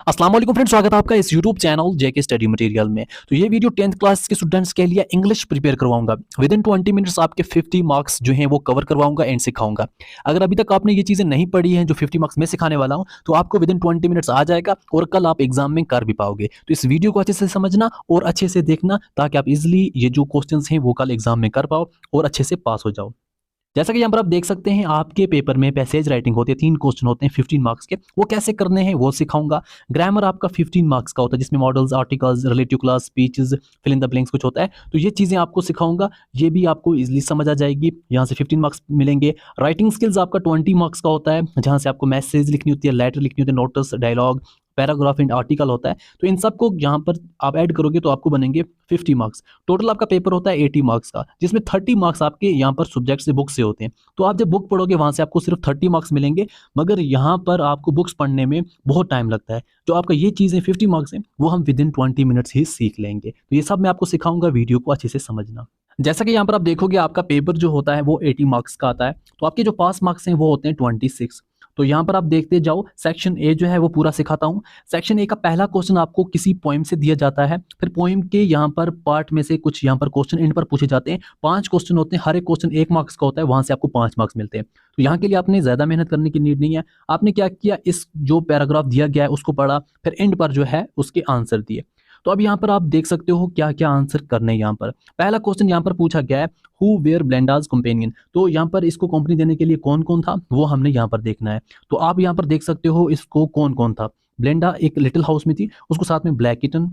अस्सलाम वालेकुम फ्रेंड्स, स्वागत है आपका इस यूट्यूब चैनल जेके स्टडी मटेरियल में। तो ये वीडियो 10th क्लास के स्टूडेंट्स के लिए इंग्लिश प्रिपेयर करवाऊंगा। विद इन 20 मिनट्स आपके 50 मार्क्स जो हैं वो कवर करवाऊंगा एंड सिखाऊंगा। अगर अभी तक आपने ये चीज़ें नहीं पढ़ी हैं जो 50 मार्क्स मैं सिखाने वाला हूं, तो आपको विद इन 20 मिनट्स आ जाएगा और कल आप एग्जाम में कर भी पाओगे। तो इस वीडियो को अच्छे से समझना और अच्छे से देखना ताकि आप इजिली ये जो क्वेश्चन हैं वो कल एग्जाम में कर पाओ और अच्छे से पास हो जाओ। जैसा कि यहाँ पर आप देख सकते हैं, आपके पेपर में पैसेज राइटिंग होती है, 3 क्वेश्चन होते हैं 15 मार्क्स के। वो कैसे करने हैं वो सिखाऊंगा। ग्रामर आपका 15 मार्क्स का होता है जिसमें models, articles, relative class, speeches, fill in the blanks कुछ होता है। तो ये चीज़ें आपको सिखाऊंगा, ये भी आपको इजीली समझ आ जाएगी। यहाँ से 15 मार्क्स मिलेंगे। राइटिंग स्किल्स आपका 20 मार्क्स का होता है, जहाँ से आपको मैसेज लिखनी होती है, लेटर लिखनी होती है, notice, dialogue, paragraph and article होता है। तो इन सबको यहाँ पर आप ऐड करोगे तो आपको बनेंगे 50 मार्क्स। टोटल आपका पेपर होता है 80 मार्क्स का, जिसमें 30 मार्क्स आपके यहाँ पर सब्जेक्ट से, बुक से होते हैं। तो आप जब बुक पढ़ोगे वहाँ से आपको सिर्फ 30 मार्क्स मिलेंगे, मगर यहाँ पर आपको बुक्स पढ़ने में बहुत टाइम लगता है। जो आपका ये चीज़ें 50 मार्क्स हैं वो हम विद इन 20 मिनट्स ही सीख लेंगे। तो ये सब मैं आपको सिखाऊंगा, वीडियो को अच्छे से समझना। जैसा कि यहाँ पर आप देखोगे, आपका पेपर जो होता है वो 80 मार्क्स का आता है। तो आपके जो पास मार्क्स हैं वो होते हैं 26। तो यहाँ पर आप देखते जाओ, सेक्शन ए जो है वो पूरा सिखाता हूँ। सेक्शन ए का पहला क्वेश्चन आपको किसी पोइम से दिया जाता है, फिर पोइम के यहाँ पर पार्ट में से कुछ यहाँ पर क्वेश्चन इन पर पूछे जाते हैं। 5 क्वेश्चन होते हैं, हर एक क्वेश्चन 1 मार्क्स का होता है, वहां से आपको 5 मार्क्स मिलते हैं। तो यहाँ के लिए आपने ज्यादा मेहनत करने की नीड नहीं है। आपने क्या किया, इस जो पैराग्राफ दिया गया है उसको पढ़ा, फिर एंड पर जो है उसके आंसर दिए। तो अब यहाँ पर आप देख सकते हो क्या क्या आंसर करने हैं। यहाँ पर पहला क्वेश्चन यहाँ पर पूछा गया है, हु वेयर ब्लेंडाज कंपेनियन। तो यहाँ पर इसको कंपनी देने के लिए कौन कौन था वो हमने यहाँ पर देखना है। तो आप यहाँ पर देख सकते हो इसको कौन कौन था। ब्लेंडा एक लिटिल हाउस में थी, उसको साथ में black kitten,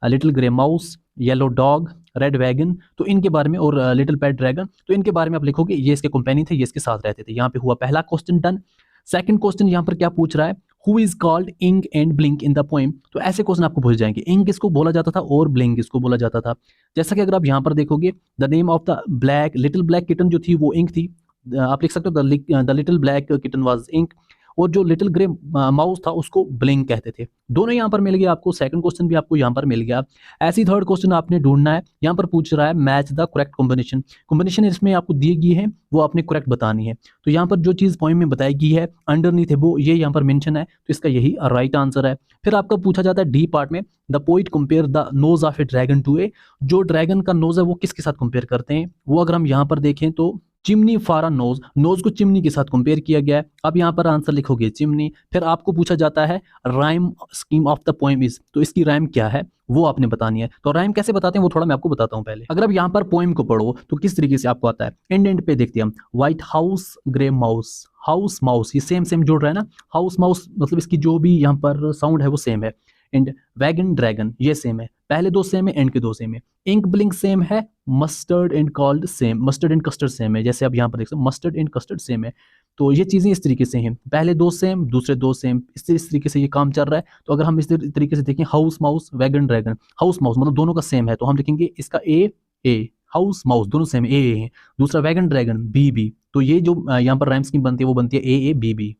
little grey mouse, yellow dog, red wagon, तो इनके बारे में, और लिटिल पेट ड्रैगन, तो इनके बारे में आप लिखोगे ये इसके कंपेनी थे, ये इसके साथ रहते थे। यहाँ पे हुआ पहला क्वेश्चन डन। सेकंड क्वेश्चन यहाँ पर क्या पूछ रहा है, who is called Ink and Blink in the poem. तो ऐसे क्वेश्चन आपको पूछ जाएंगे, इंक किसको बोला जाता था और ब्लिंक किसको बोला जाता था। जैसा कि अगर आप यहाँ पर देखोगे, the name of the black little black kitten जो थी वो इंक थी। आप लिख सकते हो the little black kitten was Ink, और जो लिटिल ग्रे माउस था उसको ब्लिंक कहते थे। दोनों यहाँ पर मिल गया आपको, सेकंड क्वेश्चन भी आपको यहाँ पर मिल गया। ऐसी थर्ड क्वेश्चन आपने ढूंढना है। यहाँ पर पूछ रहा है match the correct combination. Combination इसमें आपको दी गई है, वो आपने करेक्ट बतानी है। तो यहाँ पर जो चीज़ पॉइंट में बताई गई है अंडरनीथ है, वो ये यहाँ पर मेंशन है, तो इसका यही राइट आंसर है। फिर आपका पूछा जाता है डी पार्ट में, the poet compare the nose of a dragon to a. जो ड्रैगन का नोज है वो किसके साथ कंपेयर करते हैं, वो अगर हम यहाँ पर देखें तो chimney for a nose, nose को चिमनी के साथ कंपेयर किया गया है। अब यहाँ पर आंसर लिखोगे चिमनी। फिर आपको पूछा जाता है rhyme scheme of the poem is, तो इसकी राइम क्या है वो आपने बतानी है। तो राइम कैसे बताते हैं वो थोड़ा मैं आपको बताता हूँ पहले। अगर आप यहाँ पर पोएम को पढ़ो तो किस तरीके से आपको आता है, एंड एंड पे देखते हैं हम, white house grey mouse, house mouse, ये सेम सेम जुड़ रहा है ना। हाउस माउस मतलब इसकी जो भी यहाँ पर साउंड है वो सेम है। एंड वैगन ड्रैगन ये सेम है, पहले दो सेम है, एंड के दो सेम है। इंक ब्लिंक सेम है, mustard and called same, mustard and custard same है। जैसे आप यहाँ पर देख सकते हो मस्टर्ड एंड कस्टर्ड सेम है। तो ये चीज़ें इस तरीके से हैं, पहले दो सेम दूसरे दो सेम, इस तरीके से ये काम चल रहा है। तो अगर हम इस तरीके से देखें, house mouse wagon dragon, house mouse मतलब दोनों का सेम है, तो हम लिखेंगे इसका ए, हाउस माउस दोनों सेम ए है। दूसरा वैगन ड्रैगन बी। तो ये जो यहाँ पर राइम स्कीम बनती है वो बनती है ए बी।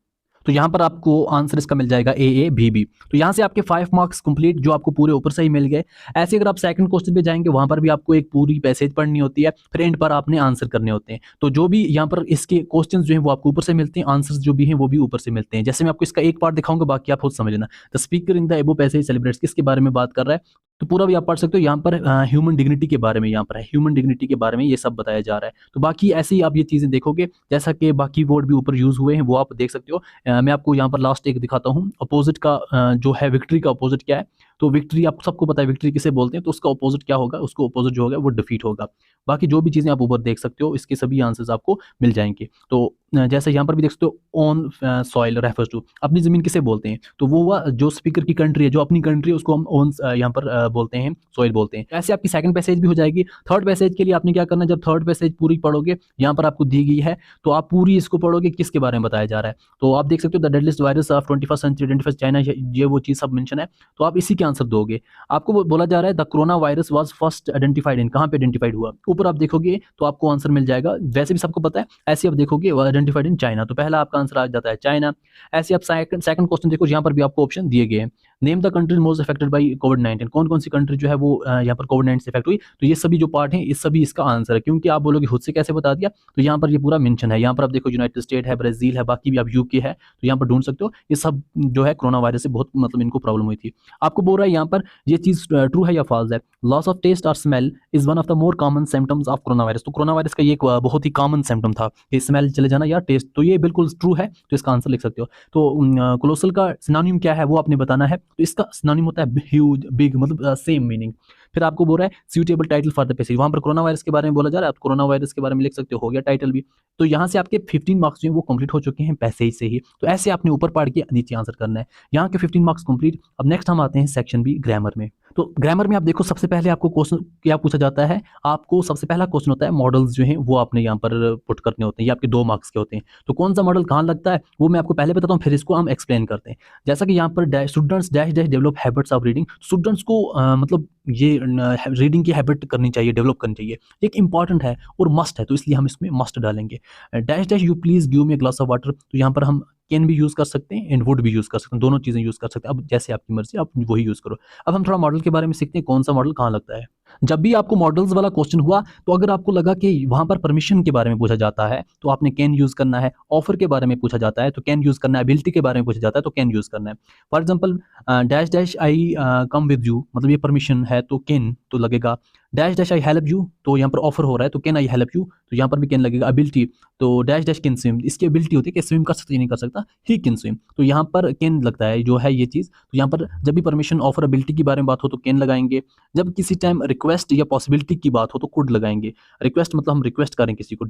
तो यहाँ पर आपको आंसर इसका मिल जाएगा ए बी। तो यहाँ से आपके 5 मार्क्स कंप्लीट जो आपको पूरे ऊपर से ही मिल गए। ऐसे अगर आप सेकंड क्वेश्चन पे जाएंगे वहां पर भी आपको एक पूरी पैसेज पढ़नी होती है, फिर एंड पर आपने आंसर करने होते हैं। तो जो भी यहाँ पर इसके क्वेश्चंस जो हैं वो आपको ऊपर से मिलते हैं, आंसर्स जो भी हैं वो भी ऊपर से मिलते हैं। जैसे मैं आपको इसका एक पार्ट दिखाऊंगा, बाकी आप खुद समझ लेना। द स्पीकर इन द एबो पैसेज सेलिब्रेट्स, किसके बारे में बात कर रहा है, तो पूरा भी आप पढ़ सकते हो। यहाँ पर ह्यूमन डिग्निटी के बारे में, यहाँ पर है ह्यूमन डिग्निटी के बारे में ये सब बताया जा रहा है। तो बाकी ऐसे ही आप ये चीज़ें देखोगे, जैसा कि बाकी वर्ड भी ऊपर यूज हुए हैं वो आप देख सकते हो। मैं आपको यहाँ पर लास्ट एक दिखाता हूँ, अपोजिट का जो है विक्ट्री का अपोजिट क्या है। तो विक्ट्री आपको सबको पता है विक्ट्री किसे बोलते हैं, तो उसका अपोजिट क्या होगा, उसको अपोजिट जो होगा वो डिफीट होगा। बाकी जो भी चीज़ें आप ऊपर देख सकते हो इसके सभी आंसर्स आपको मिल जाएंगे। तो जैसे यहाँ पर भी देख सकते हो, ऑन सॉइल रेफर्स टू, अपनी ज़मीन किसे बोलते हैं, तो वो जो स्पीकर की कंट्री है, जो अपनी कंट्री है उसको हम ऑन यहाँ पर बोलते हैं, सॉइल बोलते हैं। ऐसे आपकी सेकंड पैसेज भी हो जाएगी। थर्ड पैसेज के लिए आपने क्या करना है, जब थर्ड पैसेज पूरी पढ़ोगे, यहाँ पर आपको दी गई है तो आप पूरी इसको पढ़ोगे किसके बारे में बताया जा रहा है। तो आप देख सकते हो the deadliest virus of 21st century identified China, ये वो चीज़ सब मेंशन है, तो आप इसी के आंसर दोगे। आपको बोला जा रहा है the corona virus was first identified in, कहाँ पे आइडेंटिफाइड हुआ, ऊपर आप देखोगे तो आपको आंसर मिल जाएगा। वैसे भी सबको पता है, ऐसे आप देखोगे आइडेंटिफाइड इन चाइना, तो पहला आपका आंसर आ जाता है चाइना। ऐसे आप सेकंड क्वेश्चन देखो, यहाँ पर भी आपको ऑप्शन दिए गए हैं, name the countries most affected by कोविड-19, कौन कौन सी कंट्री जो है वो यहाँ पर कोविड-19 से इफेक्ट हुई। तो ये सभी जो पार्ट हैं, इस सभी इसका आंसर है, क्योंकि आप बोलोगे खुद से कैसे बता दिया, तो यहाँ पर ये पूरा मेंशन है। यहाँ पर आप देखो यूनाइटेड स्टेट है, ब्राज़ील है, बाकी भी आप यूके है, तो यहाँ पर ढूंढ सकते हो। ये सब जो है कोरोना वायरस से बहुत मतलब इनको प्रॉब्लम हुई थी। आपको बोल रहा है यहाँ पर ये चीज़ ट्रू है या फॉल्स है। लॉस ऑफ टेस्ट और smell is one of the more common symptoms of corona virus. तो कोरोना वायरस का ये एक बहुत ही कॉमन सिम्टम था कि स्मेल चले जाना या टेस्ट, तो ये बिल्कुल ट्रू है, तो इसका आंसर लिख सकते हो। तो कोलोसल का सिनोनिम क्या है वो आपने बताना है, तो इसका सिनोनिम होता है ह्यूज, बिग, मतलब सेम मीनिंग। फिर आपको बोल रहा है suitable title for the passage, वहां पर कोरोना वायरस के बारे में बोला जा रहा है, आप कोरोना वायरस के बारे में लिख सकते हो गया टाइटल भी। तो यहाँ से आपके 15 मार्क्स जो है वो कंप्लीट हो चुके हैं पैसेज से ही। तो ऐसे आपने ऊपर पढ़ के नीचे आंसर करना है, यहाँ के 15 मार्क्स कंप्लीट। अब नेक्स्ट हम आते हैं सेक्शन बी ग्रामर में। तो ग्रामर में आप देखो सबसे पहले आपको क्वेश्चन क्या पूछा जाता है, आपको सबसे पहला क्वेश्चन होता है मॉडल्स जो हैं वो आपने यहाँ पर पुट करने होते हैं, ये आपके 2 मार्क्स के होते हैं। तो कौन सा मॉडल कहाँ लगता है वो मैं आपको पहले बताता हूँ, फिर इसको हम एक्सप्लेन करते हैं। जैसा कि यहाँ पर students dash dash develop habits of reading, students को मतलब ये रीडिंग की हैबिट करनी चाहिए, डेवलप करनी चाहिए, एक इंपॉर्टेंट है और मस्ट है, तो इसलिए हम इसमें मस्ट डालेंगे। Dash dash you please give me a glass of water, तो यहाँ पर हम कैन भी यूज़ कर सकते हैं एंड वुड भी यूज़ कर सकते हैं, दोनों चीज़ें यूज़ कर सकते हैं। अब जैसे आपकी मर्जी, आप वही यूज़ करो। अब हम थोड़ा मॉडल के बारे में सीखते हैं, कौन सा मॉडल कहाँ लगता है। जब भी आपको मॉडल्स वाला क्वेश्चन हुआ, तो अगर आपको लगा कि वहाँ पर परमिशन के बारे में पूछा जाता है तो आपने कैन यूज़ करना है, ऑफर के बारे में पूछा जाता है तो कैन यूज़ करना है, एबिलिटी के बारे में पूछा जाता है तो कैन यूज़ करना है। For example dash dash I come with you, मतलब ये परमिशन है तो कैन तो लगेगा। Dash dash I help you, तो यहाँ पर ऑफर हो रहा है तो कैन आई हेल्प यू, तो यहाँ पर भी कैन लगेगा। एबिलिटी तो डैश डैश कैन स्विम, इसकी एबिलिटी होती है कि स्विम कर सकता है नहीं कर सकता, ही कैन स्विम, तो यहाँ पर कैन लगता है जो है ये चीज़। तो यहाँ पर जब भी परमिशन, ऑफर, एबिलिटी के बारे में बात हो तो कैन लगाएंगे। जब किसी टाइम रिक्वेस्ट या पॉसिबिलिटी की बात हो तो कुड लगाएंगे। रिक्वेस्ट मतलब हम रिक्वेस्ट करें किसी को,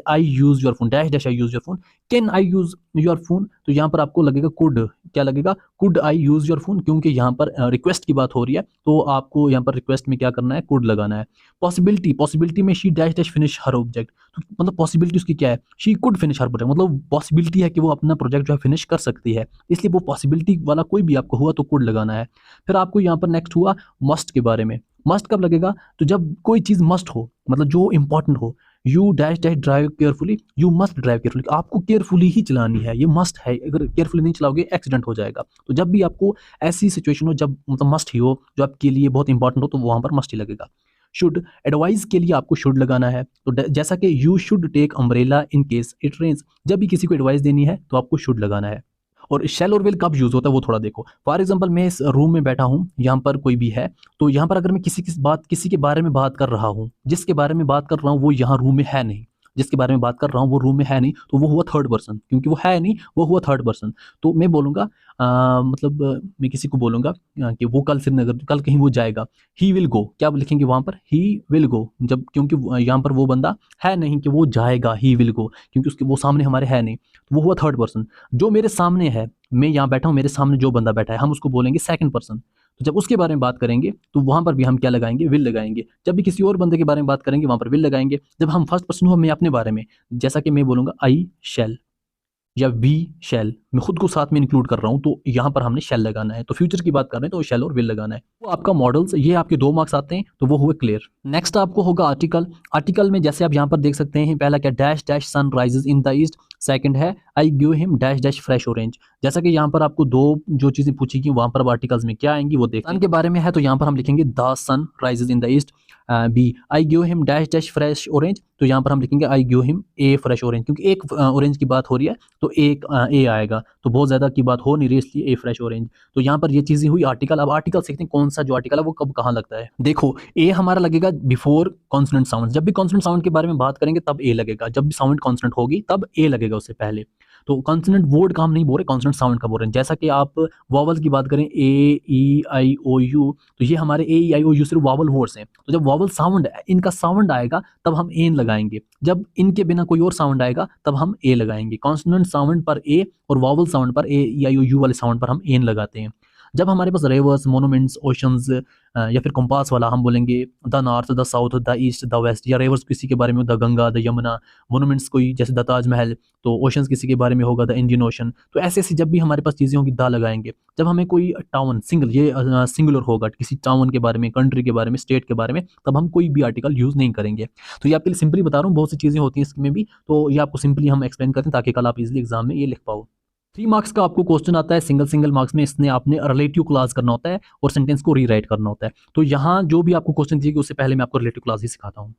I use your phone, dash dash I use your phone, can I use your phone, तो यहाँ पर आपको लगेगा कुड, क्या लगेगा, could I use your phone, क्योंकि यहाँ पर रिक्वेस्ट की बात हो रही है तो आपको यहाँ पर रिक्वेस्ट में क्या करना है, कुड लगाना है। पॉसिबिलिटी में she dash dash finish her object, तो मतलब पॉसिबिलिटी उसकी क्या है, she could finish her project, मतलब पॉसिबिलिटी है कि वो अपना प्रोजेक्ट जो है फिनिश कर सकती है, इसलिए वो पॉसिबिलिटी वाला कोई भी आपको हुआ तो कुड लगाना है। फिर आपको यहाँ पर नेक्स्ट हुआ मस्ट के बारे में। मस्ट कब लगेगा, तो जब कोई चीज़ मस्ट हो, मतलब जो इंपॉर्टेंट हो। You dash dash drive carefully, you must drive carefully, आपको केयरफुली ही चलानी है, ये मस्ट है, अगर केयरफुली नहीं चलाओगे एक्सीडेंट हो जाएगा। तो जब भी आपको ऐसी सिचुएशन हो जब मतलब मस्ट ही हो, जो आपके लिए बहुत इंपॉर्टेंट हो, तो वहाँ पर मस्ट ही लगेगा। शुड, एडवाइस के लिए आपको शुड लगाना है, तो जैसा कि you should take umbrella in case it rains, जब भी किसी को एडवाइस देनी है तो आपको शुड लगाना है। और शैल और विल कब यूज़ होता है वो थोड़ा देखो। फॉर एग्जांपल मैं इस रूम में बैठा हूँ, यहाँ पर कोई भी है, तो यहाँ पर अगर मैं किसी के बारे में बात कर रहा हूँ, जिसके बारे में बात कर रहा हूँ वो यहाँ रूम में है नहीं, जिसके बारे में बात कर रहा हूँ वो रूम में है नहीं, तो वो हुआ थर्ड पर्सन, क्योंकि वो है नहीं, वो हुआ थर्ड पर्सन। तो मैं बोलूँगा मतलब मैं किसी को बोलूँगा कि वो कल श्रीनगर, कल कहीं वो जाएगा, ही विल गो, क्या लिखेंगे वहाँ पर, ही विल गो, जब क्योंकि यहाँ पर वो बंदा है नहीं कि वो जाएगा, ही विल गो, क्योंकि उसके वो सामने हमारे है नहीं, तो वो हुआ थर्ड पर्सन। जो मेरे सामने है, मैं यहाँ बैठा हूँ, मेरे सामने जो बंदा बैठा है, हम उसको बोलेंगे सेकंड पर्सन। तो जब उसके बारे में बात करेंगे तो वहाँ पर भी हम क्या लगाएंगे, विल लगाएंगे। जब भी किसी और बंदे के बारे में बात करेंगे वहाँ पर विल लगाएंगे। जब हम फर्स्ट पर्सन हो, मैं अपने बारे में, जैसा कि मैं बोलूँगा आई शैल या वी शैल, मैं खुद को साथ में इंक्लूड कर रहा हूँ, तो यहाँ पर हमने शैल लगाना है। तो फ्यूचर की बात कर रहे हैं तो शैल और विल लगाना है। तो आपका मॉडल्स, ये आपके 2 मार्क्स आते हैं, तो वो हुए क्लियर। नेक्स्ट आपको होगा आर्टिकल। आर्टिकल में जैसे आप यहाँ पर देख सकते हैं, पहला क्या, dash dash sun rises in the east, second है I give him dash dash fresh orange. जैसा कि यहाँ पर आपको 2 जो चीज़ें पूछी गई वहाँ पर आर्टिकल्स में क्या आएंगी वो देखते हैं। सन के बारे में है तो यहाँ पर हम लिखेंगे the sun rises in the east. B, I give him dash dash fresh orange, तो यहाँ पर हम लिखेंगे I give him a fresh orange, क्योंकि एक ऑरेंज की बात हो रही है तो एक ए आएगा, तो बहुत ज़्यादा की बात हो नहीं रही, इसलिए ए फ्रेश ऑरेंज। तो यहाँ पर ये चीज़ें हुई आर्टिकल। अब आर्टिकल सीखते हैं कौन सा जो आर्टिकल है वो कब कहाँ लगता है। देखो ए हमारा लगेगा बिफोर कॉन्सोनेंट साउंड, जब भी कॉन्सोनेंट साउंड के बारे में बात करेंगे तब ए लगेगा, जब भी साउंड कॉन्सोनेंट होगी तब ए लगेगा उससे पहले। तो कॉन्सोनेंट वर्ड का हम नहीं बोल रहे, कॉन्सोनेंट साउंड का बोल रहे हैं। जैसा कि आप वॉवल की बात करें, ए ई आई ओ यू, तो ये हमारे ए ई आई ओ यू सिर्फ वॉवल वर्ड्स हैं। तो जब वॉवल साउंड, इनका साउंड आएगा तब हम एन लगाएंगे, जब इनके बिना कोई और साउंड आएगा तब हम ए लगाएंगे। कॉन्सोनेंट साउंड पर ए और वॉवल साउंड पर, ए ई आई ओ यू वाले साउंड पर हम एन लगाते हैं। जब हमारे पास रिवर्स, मोनूमेंट्स, ओशंस या फिर कंपास वाला, हम बोलेंगे the north, the south, the east, the west, या रिवर्स किसी के बारे में the Ganga, the Yamuna, monuments कोई जैसे द ताजमहल, तो ओशंस किसी के बारे में होगा द इंडियन ओशन। तो ऐसे ऐसी जब भी हमारे पास चीज़ें होंगी द लगाएंगे। जब हमें कोई टाउन सिंगल, ये सिंगुलर होगा किसी टाउन के बारे में, कंट्री के बारे में, स्टेट के बारे में, तब हम कोई भी आर्टिकल यूज़ नहीं करेंगे। तो ये आपके लिए सिंपली बता रहा हूँ, बहुत सी चीज़ें होती हैं इसमें भी, तो ये आपको सिंपली हम एक्सप्लेन करते हैं ताकि कल आप इजीली एग्जाम में ये लिख पाओ। 3 मार्क्स का आपको क्वेश्चन आता है सिंगल सिंगल मार्क्स में, इसने आपने रिलेटिव क्लास करना होता है और सेंटेंस को रीराइट करना होता है। तो यहाँ जो भी आपको क्वेश्चन दिए उससे पहले मैं आपको रिलेटिव क्लास ही सिखाता हूँ।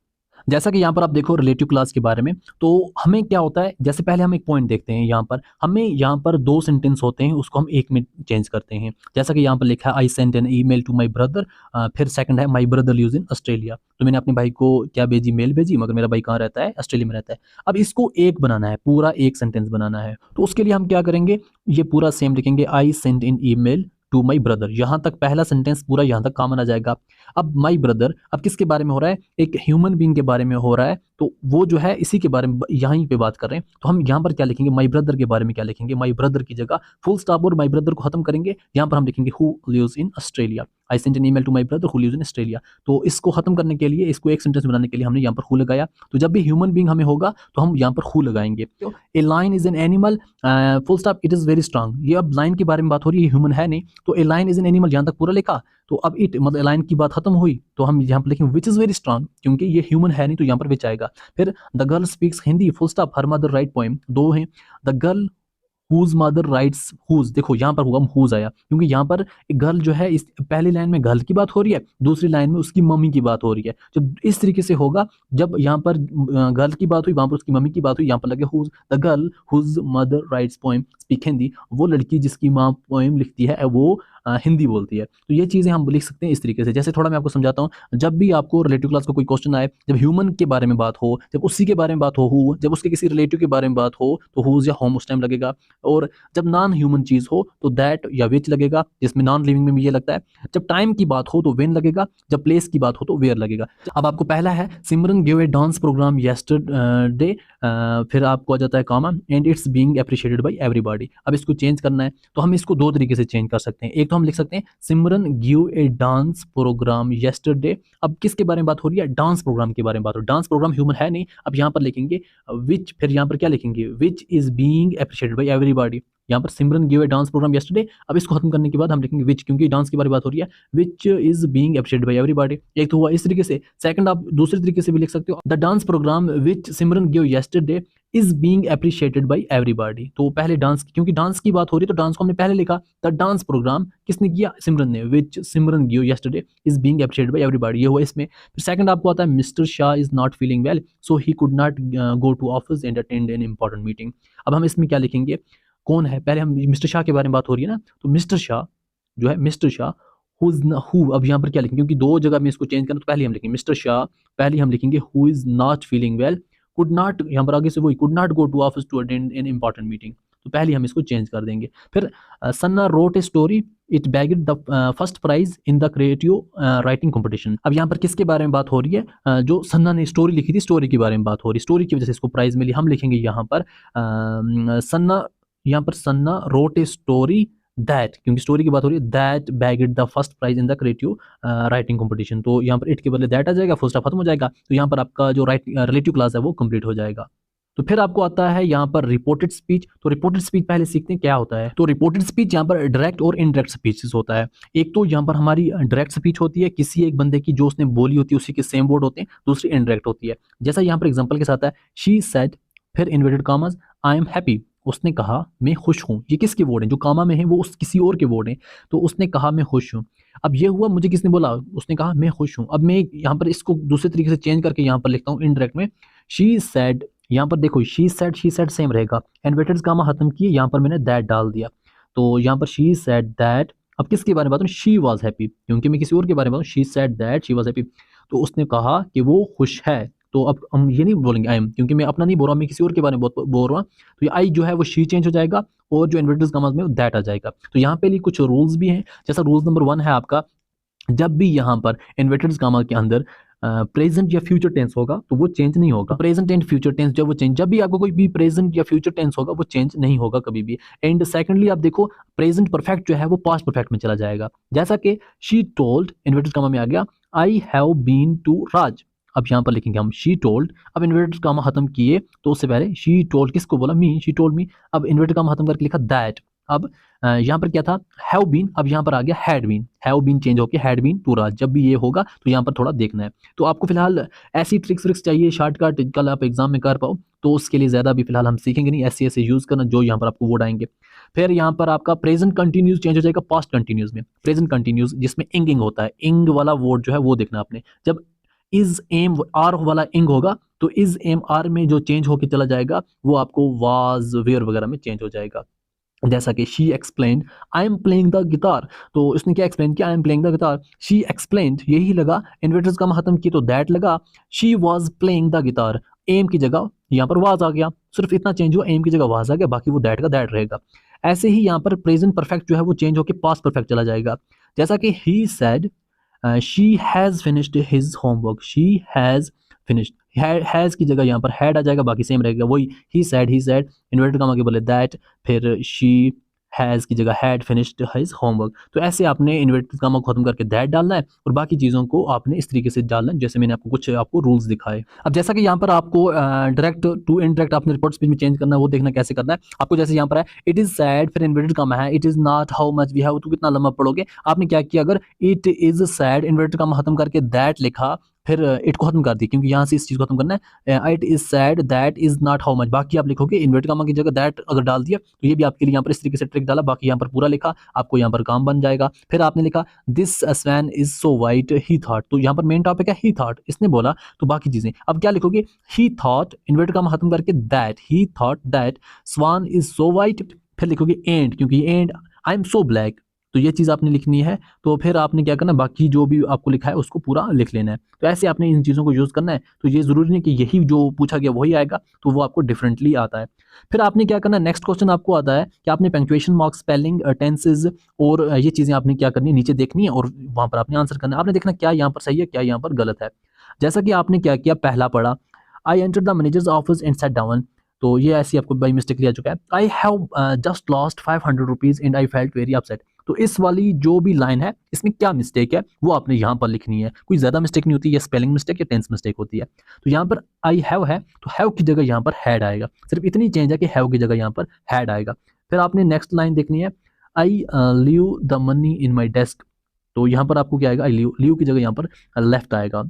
जैसा कि यहाँ पर आप देखो रिलेटिव क्लास के बारे में, तो हमें क्या होता है, जैसे पहले हम एक पॉइंट देखते हैं यहाँ पर, हमें यहाँ पर 2 सेंटेंस होते हैं, उसको हम एक में चेंज करते हैं। जैसा कि यहाँ पर लिखा है I sent an email to my brother, फिर सेकंड है my brother lives in Australia. तो मैंने अपने भाई को क्या भेजी, मेल भेजी, मगर मेरा भाई कहाँ रहता है, ऑस्ट्रेलिया में रहता है। अब इसको एक बनाना है, पूरा एक सेंटेंस बनाना है, तो उसके लिए हम क्या करेंगे, ये पूरा सेम लिखेंगे, I sent in email to my brother. यहाँ तक पहला सेंटेंस पूरा यहाँ तक कॉमन आ जाएगा। अब माई ब्रदर, अब किसके बारे में हो रहा है, एक ह्यूमन बीइंग के बारे में हो रहा है, तो वो जो है इसी के बारे में यहीं पे बात कर रहे हैं। तो हम यहाँ पर क्या लिखेंगे, माई ब्रदर के बारे में क्या लिखेंगे, माई ब्रदर की जगह फुल स्टॉप और माई ब्रदर को खत्म करेंगे, यहाँ पर हम लिखेंगे who lives in Australia. I sent an email to my brother who lives in Australia. तो इसको खत्म करने के लिए, इसको एक सेंटेंस बनाने के लिए हमने यहाँ पर हु लगाया। तो जब भी ह्यूमन बीइंग हमें होगा तो हम यहाँ पर हु लगाएंगे। तो a lion is an animal, full stop, it is very strong. ये अब लाइन के बारे में बात हो रही है, ह्यूमन है नहीं, तो a lion is an animal यहाँ तक पूरा लिखा। तो अब इट मतलब लाइन की बात खत्म हुई, तो हम यहाँ पर लिखेंगे विच इज़ वेरी स्ट्रांग, क्योंकि ये ह्यूमन है नहीं, तो यहाँ पर विच आएगा। फिर the girl speaks Hindi, full stop, her mother write poem, 2 हैं। The girl whose mother writes whose, देखो यहाँ पर होगा हुज आया, क्योंकि यहाँ पर एक गर्ल जो है, इस पहली लाइन में गर्ल की बात हो रही है, दूसरी लाइन में उसकी मम्मी की बात हो रही है। जब इस तरीके से होगा, जब यहाँ पर गर्ल की बात हुई, वहां पर उसकी मम्मी की बात हुई, यहाँ पर लगे whose, the girl whose mother writes poem speak Hindi, वो लड़की जिसकी माँ पोएम लिखती है वो हिंदी बोलती है। तो ये चीज़ें हम लिख सकते हैं इस तरीके से। जैसे थोड़ा मैं आपको समझाता हूँ, जब भी आपको रिलेटिव क्लास का कोई क्वेश्चन आए, जब ह्यूमन के बारे में बात हो, जब उसी के बारे में बात हो हु, जब उसके किसी रिलेटिव के बारे में बात हो तो हुज या होम उस टाइम लगेगा, और जब नॉन ह्यूमन चीज़ हो तो दैट या विच लगेगा, जिसमें नॉन लिविंग में भी ये लगता है। जब टाइम की बात हो तो वेन लगेगा, जब प्लेस की बात हो तो वेयर लगेगा। अब आपको पहला है Simran give a dance program yesterday, फिर आपको आ जाता है comma and it's being appreciated by everybody. अब इसको चेंज करना है, तो हम इसको 2 तरीके से चेंज कर सकते हैं। एक तो हम लिख सकते हैं Simran give a dance program yesterday. अब किसके बारे में बात हो रही है, डांस प्रोग्राम के बारे में बात हो रही है। डांस प्रोग्राम ह्यूमन है नहीं, अब यहाँ पर लिखेंगे विच, फिर यहाँ पर क्या लिखेंगे, which is being appreciated by everybody. यहाँ पर Simran give a dance program yesterday. अब इसको खत्म करने के बाद हम लिखेंगे विच, क्योंकि डांस की बारे में बात हो रही है, विच is being appreciated by everybody. एक तो हुआ इस तरीके से। सेकंड, आप दूसरे तरीके से भी लिख सकते हो, the dance program which Simran give yesterday is being appreciated by everybody. तो पहले डांस, क्योंकि डांस की बात हो रही है तो डांस को हमने पहले लिखा, द डांस प्रोग्राम किसने किया, सिमरन ने, which Simran give yesterday is being appreciated by everybody, ये हुआ इसमें। फिर सेकंड आपको आता है mister Shah is not feeling well so he could not go to office and attend an important meeting. अब हम इसमें क्या लिखेंगे, कौन है, पहले हम मिस्टर शाह के बारे में बात हो रही है ना, तो मिस्टर शाह जो है, मिस्टर शाह हु, अब यहाँ पर क्या लिखेंगे, क्योंकि 2 जगह में इसको चेंज करना, तो पहले हम लिखेंगे मिस्टर शाह, पहले हम लिखेंगे who is not feeling well, could not, यहाँ पर आगे से वही, could not go to office to attend an important meeting, तो पहले हम इसको चेंज कर देंगे। फिर Sanna wrote a story it bagged the first prize in the creative writing competition. अब यहाँ पर किसके बारे में बात हो रही है, जो सन्ना ने स्टोरी लिखी थी, स्टोरी के बारे में बात हो रही है, स्टोरी की वजह से इसको प्राइज मिली। हम लिखेंगे यहाँ पर सन्ना, यहाँ पर Sanna wrote a story that, क्योंकि स्टोरी की बात हो रही है, that bagged the first prize in the creative writing competition. तो यहाँ पर इट के बदले दैट आ जाएगा, फुल स्टॉप खत्म हो जाएगा, तो यहाँ पर आपका जो रिलेटिव क्लास है वो कंप्लीट हो जाएगा। तो फिर आपको आता है यहाँ पर रिपोर्टेड स्पीच। तो रिपोर्टेड स्पीच पहले सीखते हैं क्या होता है। तो रिपोर्टेड स्पीच यहाँ पर डायरेक्ट और इनडायरेक्ट स्पीचेस होता है। एक तो यहाँ पर हमारी डायरेक्ट स्पीच होती है, किसी एक बंदे की जो उसने बोली होती है उसी के सेम वर्ड होते हैं। दूसरी इनडायरेक्ट होती है, जैसा यहाँ पर एग्जाम्पल के साथ है, शी सेड, फिर inverted commas, I am happy, उसने कहा मैं खुश हूँ। ये किसके वर्ड हैं, जो कामा में है वो उस किसी और के वर्ड हैं। तो उसने कहा मैं खुश हूँ। अब ये हुआ, मुझे किसने बोला, उसने कहा मैं खुश हूँ। अब मैं यहाँ पर इसको दूसरे तरीके से चेंज करके यहाँ पर लिखता हूँ इनडायरेक्ट में, शी सेड, यहाँ पर देखो शी सेड सेम रहेगा, इन्वर्टेड कामा खत्म किए, यहाँ पर मैंने दैट डाल दिया। तो यहाँ पर शी सेड दैट, अब किसके बारे में बात हूँ, शी वॉज हैप्पी, क्योंकि मैं किसी और के बारे में बात हूँ, she said that she was happy. तो उसने कहा कि वो खुश है। तो अब हम ये नहीं बोलेंगे आई एम, क्योंकि मैं अपना नहीं बोल रहा, मैं किसी और के बारे में बोल रहा हूँ। तो ये आई जो है वो शी चेंज हो जाएगा, और जो इन्वर्टेड कामास में दैट आ जाएगा। तो यहाँ पे लिए कुछ रूल्स भी हैं, जैसा रूल्स नंबर 1 है आपका, जब भी यहाँ पर इन्वर्टेड कामा के अंदर प्रेजेंट या फ्यूचर टेंस होगा तो वो चेंज नहीं होगा। प्रेजेंट एंड फ्यूचर टेंस जब वो चेंज, जब भी आपको कोई भी प्रेजेंट या फ्यूचर टेंस होगा वो चेंज नहीं होगा कभी भी। एंड सेकंडली आप देखो प्रेजेंट परफेक्ट जो है वो पास्ट परफेक्ट में चला जाएगा, जैसा कि शी टोल्ड, इन्वर्टेड कामा में आ गया, आई हैव बीन टू राज। अब यहाँ पर लिखेंगे हम शी टोल्ड, अब इन्वर्टेड कामा खत्म किए तो उससे पहले शी टोल्ड किसको बोला, मी, शी टोल्ड मी। अब इन्वर्टेड कामा खत्म करके लिखा दैट, अब यहाँ पर क्या था, हैव बीन, अब यहाँ पर आ गया had been, have been change होकर हैड बीन टू रहा। जब भी ये होगा तो यहाँ पर थोड़ा देखना है। तो आपको फिलहाल ऐसी ट्रिक्स व्रिक्स चाहिए शॉर्टकट कल आप एग्जाम में कर पाओ, तो उसके लिए ज़्यादा भी फिलहाल हम सीखेंगे नहीं, ऐसे ऐसे यूज़ करना जो यहाँ पर आपको वर्ड आएंगे। फिर यहाँ पर आपका प्रेजेंट कंटिन्यूस चेंज हो जाएगा पास्ट कंटिन्यूस में। प्रेजेंट कंटिन्यूस जिसमें इंगिंग होता है, इंग वाला वर्ड जो है वो देखना आपने। जब इज एम आर वाला इंग होगा तो इज एम आर में जो चेंज होके चला जाएगा वो आपको वाज वेयर वगैरह में चेंज हो जाएगा। जैसा कि she explained I am playing the guitar, तो उसने क्या एक्सप्लेन किया, I am playing the guitar. She explained यही लगा, इन्वर्टर्स का खत्म की तो दैट लगा। She was playing the guitar, am की जगह यहाँ पर वाज आ गया, सिर्फ इतना चेंज हुआ, एम की जगह वाज आ गया, बाकी वो दैट का दैट रहेगा। ऐसे ही यहाँ पर प्रेजेंट परफेक्ट जो है वो चेंज होकर पास्ट परफेक्ट चला जाएगा। जैसा कि he said she has finished his homework, she has finished, has की जगह यहाँ पर हैड आ जाएगा, बाकी सेम रहेगा वही। ही सेड इन्वर्टेड कॉमा के बोले दैट, फिर शी हैज़ की जगह हैड फिनिश्ड हिज होमवर्क। तो ऐसे आपने इन्वर्टेड कॉमा को खत्म करके दैट डालना है और बाकी चीज़ों को आपने इस तरीके से डालना है जैसे मैंने आपको कुछ आपको रूल्स दिखाए। अब जैसा कि यहाँ पर आपको डायरेक्ट टू इनडायरेक्ट आपने रिपोर्ट स्पीच में चेंज करना है, वो देखना कैसे करना है आपको। जैसे यहाँ पर है इट इज़ सैड, फिर इन्वर्टेड कॉमा है, it is not how much we have, तो कितना लंबा पढ़ोगे। आपने क्या किया, अगर it is sad inverted comma खत्म करके दैट लिखा, फिर इट को खत्म कर दी क्योंकि यहाँ से इस चीज़ को खत्म करना है। It is sad that is not how much, बाकी आप लिखोगे इन्वर्टेड कॉमा की जगह दैट अगर डाल दिया तो ये भी आपके लिए यहाँ पर इस तरीके से ट्रिक डाला, बाकी यहाँ पर पूरा लिखा, आपको यहाँ पर काम बन जाएगा। फिर आपने लिखा this swan is so white he thought, तो यहाँ पर मेन टॉपिक है ही थॉट, इसने बोला, तो बाकी चीजें अब क्या लिखोगे, ही थॉट इन्वर्टेड कॉमा खत्म करके that, he thought that swan is so white, फिर लिखोगे एंड, क्योंकि and I am so black, तो ये चीज़ आपने लिखनी है। तो फिर आपने क्या करना, बाकी जो भी आपको लिखा है उसको पूरा लिख लेना है। तो ऐसे आपने इन चीज़ों को यूज़ करना है। तो ये ज़रूरी नहीं कि यही जो पूछा गया वही आएगा, तो वो आपको डिफरेंटली आता है। फिर आपने क्या करना है, नेक्स्ट क्वेश्चन आपको आता है कि आपने पंक्चुएशन मार्क्स, स्पेलिंग, टेंसेज और ये चीज़ें आपने क्या करनी है, नीचे देखनी है और वहाँ पर आपने आंसर करना है। आपने देखना क्या यहाँ पर सही है, क्या यहाँ पर गलत है। जैसा कि आपने क्या किया, पहला पढ़ा I enter the managers office and sat down, तो ये ऐसी आपको बाई मिस्टेक दिया चुका है। I have just lost 500 rupees and I felt very upset, तो इस वाली जो भी लाइन है इसमें क्या मिस्टेक है वो आपने यहाँ पर लिखनी है। कोई ज़्यादा मिस्टेक नहीं होती, या स्पेलिंग मिस्टेक या टेंस मिस्टेक होती है। तो यहाँ पर आई हैव है तो हैव की जगह यहाँ पर हैड आएगा, सिर्फ इतनी चेंज है कि हैव की जगह यहाँ पर हैड आएगा। फिर आपने नेक्स्ट लाइन देखनी है I leave the money in my desk, तो यहाँ पर आपको क्या आएगा, आई लीव की जगह यहाँ पर लेफ्ट आएगा।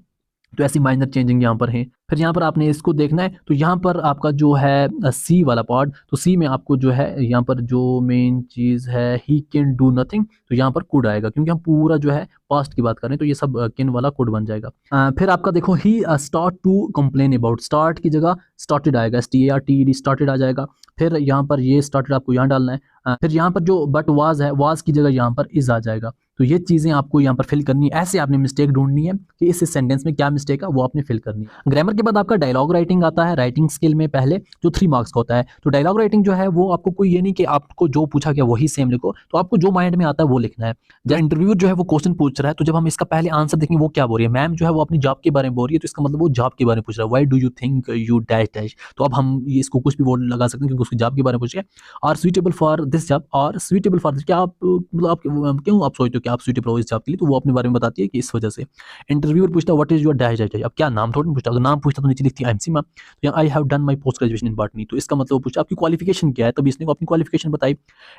तो ऐसी माइनर चेंजिंग यहाँ पर है। फिर यहाँ पर आपने इसको देखना है, तो यहाँ पर आपका जो है सी वाला पार्ट, तो सी में आपको जो है यहाँ पर जो मेन चीज़ है ही कैन डू नथिंग, तो यहाँ पर कुड आएगा क्योंकि हम पूरा जो है पास्ट की बात कर रहे हैं, तो ये सब कैन वाला कुड बन जाएगा। फिर आपका देखो he start to complain about, start की जगह स्टार्टेड आएगा, STARTED स्टार्टेड आ जाएगा। फिर यहाँ पर ये स्टार्टेड आपको यहाँ डालना है। फिर यहाँ पर जो बट वाज है, वाज की जगह यहाँ पर इज आ जाएगा। तो ये चीज़ें आपको यहाँ पर फिल करनी है। ऐसे आपने मिस्टेक ढूंढनी है कि इस सेंटेंस में क्या मिस्टेक है वो आपने फिल करनी है। ग्रामर के बाद आपका डायलॉग राइटिंग आता है, राइटिंग स्किल में पहले जो 3 मार्क्स का होता है। तो डायलॉग राइटिंग जो है वो आपको कोई ये नहीं कि आपको जो पूछा गया वही सेम लिखो, तो आपको जो माइंड में आता है वो लिखना है। जब इंटरव्यूअर जो है वो क्वेश्चन पूछ रहा है, तो जब हम इसका पहले आंसर देखेंगे वो क्या बोल रही है, मैम जो है वो अपनी जॉब के बारे में बोल रही है, तो इसका मतलब वो जॉब के बारे में पूछ रहा है। Why do you think you dash dash, तो अब हम इसको कुछ भी वर्ड लगा सकते हैं क्योंकि उसकी जॉब के बारे में पूछ रहे हैं। Are suitable for this job, और सुइटेबल फॉर दिस, क्या आप मतलब आप क्यों आप सोचते हो कि आप सुइटेबल हो इस जॉब के लिए, तो वो अपने बारे में बताती है कि इस वजह से। इंटरव्यूअर पूछता है what is your dash dash, अब क्या नाम थोड़ी पूछता, अगर नाम पूछता तो नीचे लिखती है IMC मैम, तो I have done my post graduation in botany, तो इसका मतलब पूछा आपकी क्वालिफिकेशन क्या है, तभी इसने अपनी क्वालिफिकेशन बताई।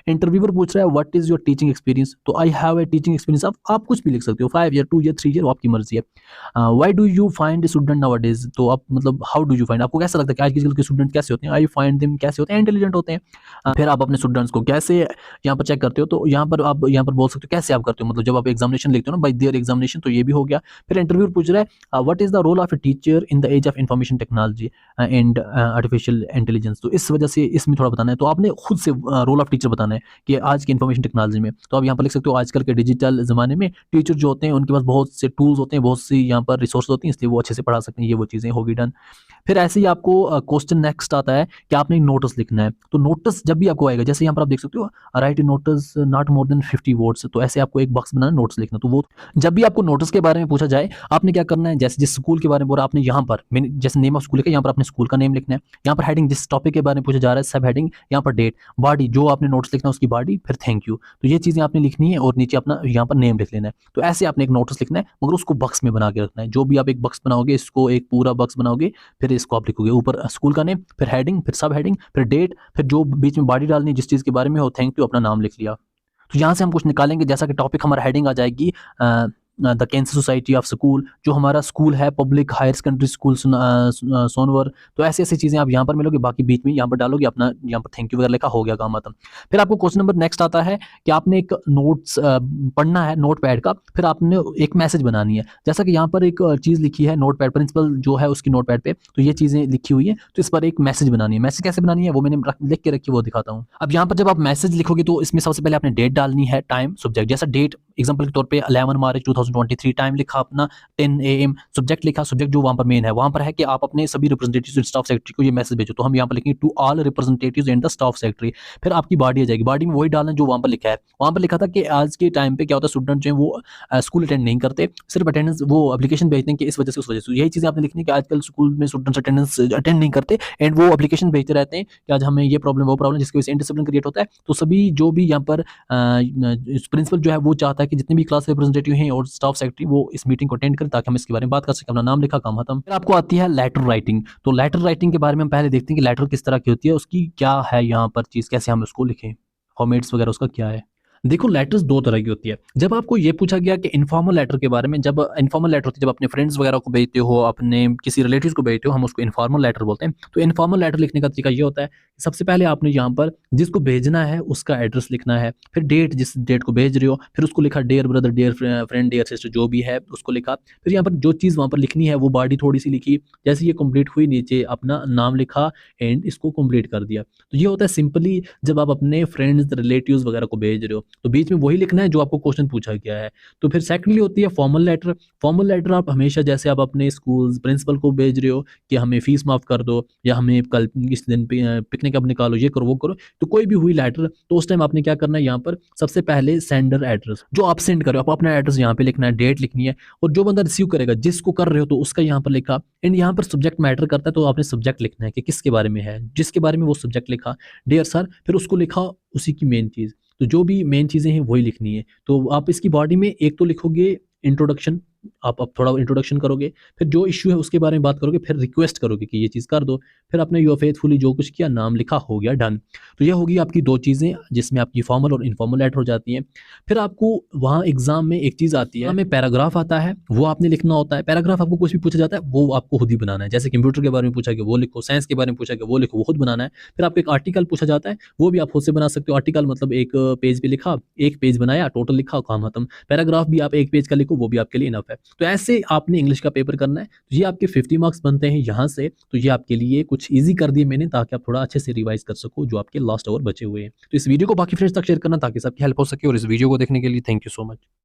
इंटरव्यूअर पूछ रहा है what is your teaching experience, तो I have a teaching experience, आप कुछ भी लिख सकते हो, 5 ईयर 2 ईयर 3 ईयर, वो आपकी मर्जी है। Why do you find student now days, तो आप मतलब हाउ डू यू फाइंड, आपको कैसा लगता है कि आज कल के स्टूडेंट कैसे होते हैं, आई फाइंड देम कैसे होते हैं, इंटेलिजेंट होते हैं। फिर आप अपने स्टूडेंट्स को कैसे यहाँ पर चेक करते हो, तो यहाँ पर आप यहाँ पर बोल सकते हो कैसे आप करते हो, मतलब जब आप एग्जामिनेशन लिखते हो ना, बाय देयर एग्जामिनेशन, तो ये भी हो गया। फिर इंटरव्यू पूछ रहा है what is the role of a teacher in the age of information technology and artificial intelligence, तो इस वजह से इसमें थोड़ा बताना है, तो आपने खुद से रोल ऑफ टीचर बताना है कि आज की इंफॉर्मेशन टेक्नोलॉजी में, तो आप यहाँ पर लिख सकते हो आजकल के डिजिटल ज़माने में टीचर जो होते हैं उनके पास बहुत से टूल्स होते हैं, बहुत सी यहाँ पर रिसोर्स होती हैं, इसलिए वो अच्छे से पढ़ा सकते हैं, ये वो चीज़ें होगी डन। फिर ऐसे ही आपको क्वेश्चन नेक्स्ट आता है कि आपने नोटिस लिखना है, तो नोटिस जब भी आपको आएगा, जैसे यहाँ पर आप देख सकते हो right notice not more than 50 words, तो ऐसे आपको एक बॉक्स बनाना, नोट्स लिखना। तो वो जब भी आपको नोट्स के बारे में पूछा जाए, आपने क्या करना है, जैसे जिस स्कूल के बारे में बोला आपने यहाँ पर जैसे नेम ऑफ स्कूल है, यहाँ पर अपने स्कूल का नेम लिखना है। यहाँ पर हेडिंग जिस टॉपिक के बारे में पूछा जा रहा है, सब हेडिंग, यहाँ पर डेट, बॉडी जो आपने नोट्स लिखना है उसकी बॉडी, फिर थैंक यू। तो ये चीज़ें आपने लिखनी है और नीचे अपना यहाँ पर नेम लिख लेना है। तो ऐसे आपने एक नोट्स लिखना है, मगर उसको बॉक्स में बना के रखना है। जो भी आप एक बॉक्स बनाओगे, इसको एक पूरा बॉक्स बनाओगे, फिर इसको आप लिखोगे ऊपर स्कूल का नेम, फिर हेडिंग, फिर सब हेडिंग, फिर डेट, फिर जो बीच में बॉडी डालनी है जिस चीज़ के बारे में हो, थैंक यू, अपना नाम लिख लिया। तो यहाँ से हम कुछ निकालेंगे, जैसा कि टॉपिक हमारा हेडिंग आ जाएगी the cancer society of school, जो हमारा स्कूल है public higher secondary school Sonwar. तो ऐसी ऐसी चीज़ें आप यहाँ पर मिलोगे, बाकी बीच में यहाँ पर डालोगे अपना, यहाँ पर थैंक यू वगैरह लिखा, हो गया काम खत्म। फिर आपको क्वेश्चन नंबर नेक्स्ट आता है कि आपने एक नोट्स पढ़ना है नोट पैड का, फिर आपने एक मैसेज बनानी है। जैसा कि यहाँ पर एक चीज़ लिखी है नोट पैड, प्रिंसिपल जो है उसकी नोट पैड पे, तो ये चीज़ें लिखी हुई है, तो इस पर एक मैसेज बनानी है। मैसेज कैसे बनानी है वो मैंने लिख के रखी, वो दिखाता हूँ। अब यहाँ पर जब आप मैसेज लिखोगे तो इसमें सबसे पहले आपने डेट डालनी है, टाइम, सब्जेक्ट। जैसा डेट एग्जाम्पल के तौर पर 11 मार्च 2023, टाइम लिखा अपना 10 AM, सब्जेक्ट लिखा, सब्जेक्ट जो वहां पर मेन है, वहां पर है कि आप अपने सभी रिप्रेजेंटेटिव स्टाफ सेक्रेटरी को ये मैसेज भेजो। तो हम यहाँ पर लिखेंगे to all representatives and the staff secretary. फिर आपकी बॉडी आ जाएगी, बॉडी में वही डालना जो वहां पर लिखा है। वहां पर लिखा था कि आज के टाइम पे क्या होता है, स्टूडेंट जो है वो स्कूल अटेंड नहीं करते, सिर्फ अटेंडेंस वो एप्लीकेशन भेजते हैं कि इस वजह से उस वजह से। यही चीज़ें आपने लिखनी है कि आजकल स्कूल में स्टूडेंट्स अटेंडेंस अटेंड नहीं करते एंड वो एप्लीकेशन भेजते रहते हैं कि आज हमें ये प्रॉब्लम वो प्रॉब्लम, जिसकी वजह से इनडिसिप्लिन क्रिएट होता है। तो सभी जो भी यहाँ पर प्रिंसिपल जो है वो चाहता है कि जितने भी क्लास रिप्रेजेंटेटिव हैं और स्टाफ सेक्रेटरी वो इस मीटिंग को अटेंड करें, ताकि हम इसके बारे में बात कर सकें। अपना नाम लिखा, काम खत्म। फिर आपको आती है लेटर राइटिंग। तो लेटर राइटिंग के बारे में हम पहले देखते हैं कि लेटर किस तरह की होती है, उसकी क्या है यहाँ पर चीज़, कैसे हम उसको लिखें, फॉर्मेट्स वगैरह उसका क्या है। देखो लेटर्स दो तरह की होती है। जब आपको ये पूछा गया कि इनफॉर्मल लेटर के बारे में, जब इनफॉर्मल लेटर होती है, जब अपने फ्रेंड्स वगैरह को भेजते हो, अपने किसी रिलेटिव्स को भेजते हो, हम उसको इनफॉर्मल लेटर बोलते हैं। तो इनफॉर्मल लेटर लिखने का तरीका ये होता है, सबसे पहले आपने यहाँ पर जिसको भेजना है उसका एड्रेस लिखना है, फिर डेट, जिस डेट को भेज रहे हो, फिर उसको लिखा dear brother, dear friend, dear sister, जो भी है उसको लिखा। फिर यहाँ पर जो चीज़ वहाँ पर लिखनी है वो बॉडी थोड़ी सी लिखी, जैसे ये कंप्लीट हुई नीचे अपना नाम लिखा एंड इसको कंप्लीट कर दिया। तो ये होता है सिंपली जब आप अपने फ्रेंड्स रिलेटिव्स वगैरह को भेज रहे हो, तो बीच में वही लिखना है जो आपको क्वेश्चन पूछा गया है। तो फिर सेकंडली होती है फॉर्मल लेटर। फॉर्मल लेटर आप हमेशा, जैसे आप अपने स्कूल प्रिंसिपल को भेज रहे हो कि हमें फीस माफ़ कर दो, या हमें कल इस दिन पिकनिक अब निकालो, ये करो वो करो, तो कोई भी हुई लेटर, तो उस टाइम आपने क्या करना है, यहाँ पर सबसे पहले सेंडर एड्रेस जो आप सेंड करो, आप अपना एड्रेस यहाँ पे लिखना है, डेट लिखनी है, और जो बंदा रिसीव करेगा, जिसको कर रहे हो तो उसका यहाँ पर लिखा। एंड यहाँ पर सब्जेक्ट मैटर करता है, तो आपने सब्जेक्ट लिखना है कि किसके बारे में है, जिसके बारे में वो सब्जेक्ट लिखा, डियर सर, फिर उसको लिखा उसी की मेन चीज़। तो जो भी मेन चीज़ें हैं वही लिखनी है। तो आप इसकी बॉडी में एक तो लिखोगे इंट्रोडक्शन, आप थोड़ा इंट्रोडक्शन करोगे, फिर जो इश्यू है उसके बारे में बात करोगे, फिर रिक्वेस्ट करोगे कि ये चीज़ कर दो, फिर आपने योर फेथफुली जो कुछ किया, नाम लिखा, हो गया, डन। तो ये होगी आपकी दो चीज़ें जिसमें आपकी फॉर्मल और इनफॉर्मल लेटर हो जाती हैं। फिर आपको वहाँ एग्जाम में एक चीज़ आती है, हमें पैराग्राफ आता है, वो आपने लिखना होता है। पैराग्राफ आपको कुछ भी पूछा जाता है वो आपको खुद ही बनाना है। जैसे कंप्यूटर के बारे में पूछा गया वो लिखो, साइंस के बारे में पूछा गया वो लिखो, वो खुद बनाना है। फिर आपको एक आर्टिकल पूछा जाता है, वो भी आप खुद से बना सकते हो। आर्टिकल मतलब एक पेज पे लिखा, एक पेज बनाया, टोटल लिखा, काम खत्म। पैराग्राफ भी आप एक पेज का लिखो, वो भी आपके लिए इनफ है। तो ऐसे आपने इंग्लिश का पेपर करना है। तो ये आपके 50 मार्क्स बनते हैं यहाँ से। तो ये आपके लिए कुछ ईजी कर दिए मैंने, ताकि आप थोड़ा अच्छे से रिवाइज कर सको जो आपके लास्ट आवर बचे हुए हैं। तो इस वीडियो को बाकी फ्रेंड्स तक शेयर करना ताकि सबकी हेल्प हो सके, और इस वीडियो को देखने के लिए थैंक यू सो मच।